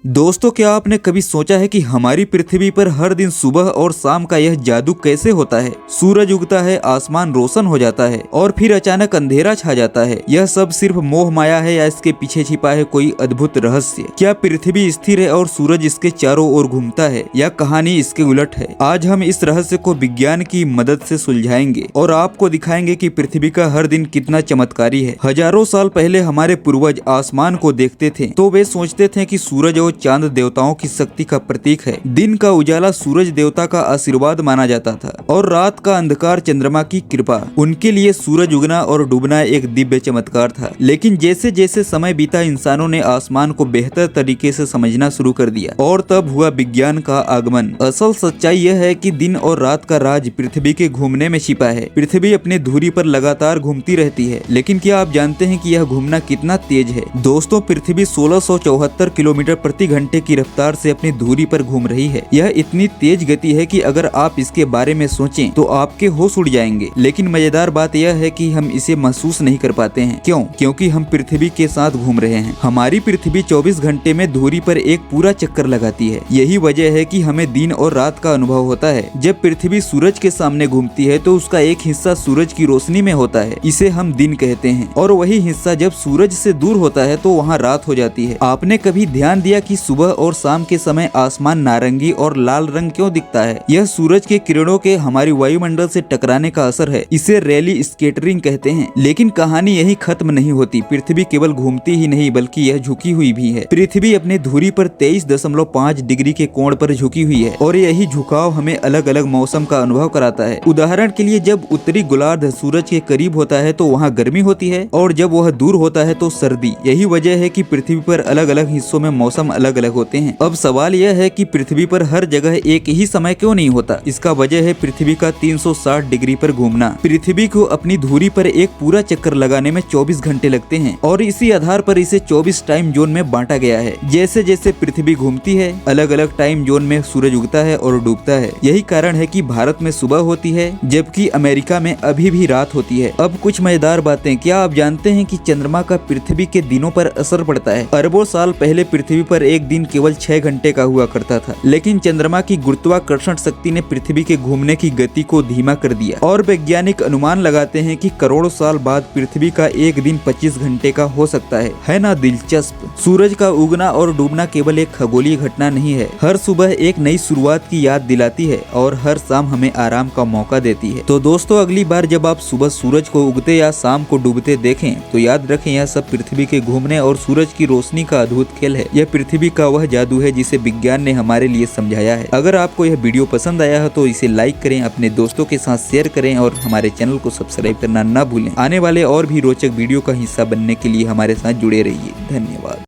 दोस्तों, क्या आपने कभी सोचा है कि हमारी पृथ्वी पर हर दिन सुबह और शाम का यह जादू कैसे होता है? सूरज उगता है, आसमान रोशन हो जाता है और फिर अचानक अंधेरा छा जाता है। यह सब सिर्फ मोह माया है या इसके पीछे छिपा है कोई अद्भुत रहस्य? क्या पृथ्वी स्थिर है और सूरज इसके चारों ओर घूमता है, या कहानी इसके उलट है? आज हम इस रहस्य को विज्ञान की मदद से सुलझाएंगे और आपको दिखाएंगे कि पृथ्वी का हर दिन कितना चमत्कारी है। हजारों साल पहले हमारे पूर्वज आसमान को देखते थे तो वे सोचते थे कि सूरज और चांद देवताओं की शक्ति का प्रतीक है। दिन का उजाला सूरज देवता का आशीर्वाद माना जाता था और रात का अंधकार चंद्रमा की कृपा। उनके लिए सूरज उगना और डूबना एक दिव्य चमत्कार था। लेकिन जैसे जैसे समय बीता, इंसानों ने आसमान को बेहतर तरीके से समझना शुरू कर दिया और तब हुआ विज्ञान का आगमन। असल सच्चाई यह है कि दिन और रात का राज पृथ्वी के घूमने में छिपा है। पृथ्वी अपनी धुरी पर लगातार घूमती रहती है, लेकिन क्या आप जानते हैं कि यह घूमना कितना तेज है? दोस्तों, पृथ्वी 1674 किलोमीटर प्रति घंटे की रफ्तार से अपनी धुरी पर घूम रही है। यह इतनी तेज गति है कि अगर आप इसके बारे में सोचें तो आपके होश उड़ जाएंगे। लेकिन मजेदार बात यह है कि हम इसे महसूस नहीं कर पाते हैं। क्यों? क्योंकि हम पृथ्वी के साथ घूम रहे हैं। हमारी पृथ्वी 24 घंटे में धुरी पर एक पूरा चक्कर लगाती है। यही वजह है कि हमें दिन और रात का अनुभव होता है। जब पृथ्वी सूरज के सामने घूमती है तो उसका एक हिस्सा सूरज की रोशनी में होता है, इसे हम दिन कहते हैं, और वही हिस्सा जब सूरज से दूर होता है तो वहाँ रात हो जाती है। आपने कभी ध्यान दिया कि सुबह और शाम के समय आसमान नारंगी और लाल रंग क्यों दिखता है? यह सूरज के किरणों के हमारी वायुमंडल से टकराने का असर है। इसे रैली स्कैटरिंग कहते हैं। लेकिन कहानी यही खत्म नहीं होती। पृथ्वी केवल घूमती ही नहीं बल्कि यह झुकी हुई भी है। पृथ्वी अपने धुरी पर 23.5 डिग्री के कोण पर झुकी हुई है और यही झुकाव हमें अलग अलग मौसम का अनुभव कराता है। उदाहरण के लिए, जब उत्तरी गोलार्ध सूरज के करीब होता है तो वहाँ गर्मी होती है और जब वह दूर होता है तो सर्दी। यही वजह है कि पृथ्वी पर अलग अलग हिस्सों में मौसम अलग अलग होते हैं। अब सवाल यह है कि पृथ्वी पर हर जगह एक ही समय क्यों नहीं होता? इसका वजह है पृथ्वी का 360 डिग्री पर घूमना। पृथ्वी को अपनी धुरी पर एक पूरा चक्कर लगाने में 24 घंटे लगते हैं और इसी आधार पर इसे 24 टाइम जोन में बांटा गया है। जैसे जैसे पृथ्वी घूमती है, अलग अलग टाइम जोन में सूरज उगता है और डूबता है। यही कारण है कि भारत में सुबह होती है जबकि अमेरिका में अभी भी रात होती है। अब कुछ मजेदार बातें। क्या आप जानते हैं कि चंद्रमा का पृथ्वी के दिनों पर असर पड़ता है? अरबों साल पहले पृथ्वी पर एक दिन केवल 6 घंटे का हुआ करता था, लेकिन चंद्रमा की गुरुत्वाकर्षण शक्ति ने पृथ्वी के घूमने की गति को धीमा कर दिया और वैज्ञानिक अनुमान लगाते हैं कि करोड़ों साल बाद पृथ्वी का एक दिन 25 घंटे का हो सकता है ना दिलचस्प? सूरज का उगना और डूबना केवल एक खगोलीय घटना नहीं है। हर सुबह एक नई शुरुआत की याद दिलाती है और हर शाम हमें आराम का मौका देती है। तो दोस्तों, अगली बार जब आप सुबह सूरज को उगते या शाम को डूबते देखें तो याद रखें, यह सब पृथ्वी के घूमने और सूरज की रोशनी का अद्भुत खेल है। यह पृथ्वी का वह जादू है जिसे विज्ञान ने हमारे लिए समझाया है। अगर आपको यह वीडियो पसंद आया है तो इसे लाइक करें, अपने दोस्तों के साथ शेयर करें और हमारे चैनल को सब्सक्राइब करना न भूलें। आने वाले और भी रोचक वीडियो का हिस्सा बनने के लिए हमारे साथ जुड़े रहिए। धन्यवाद।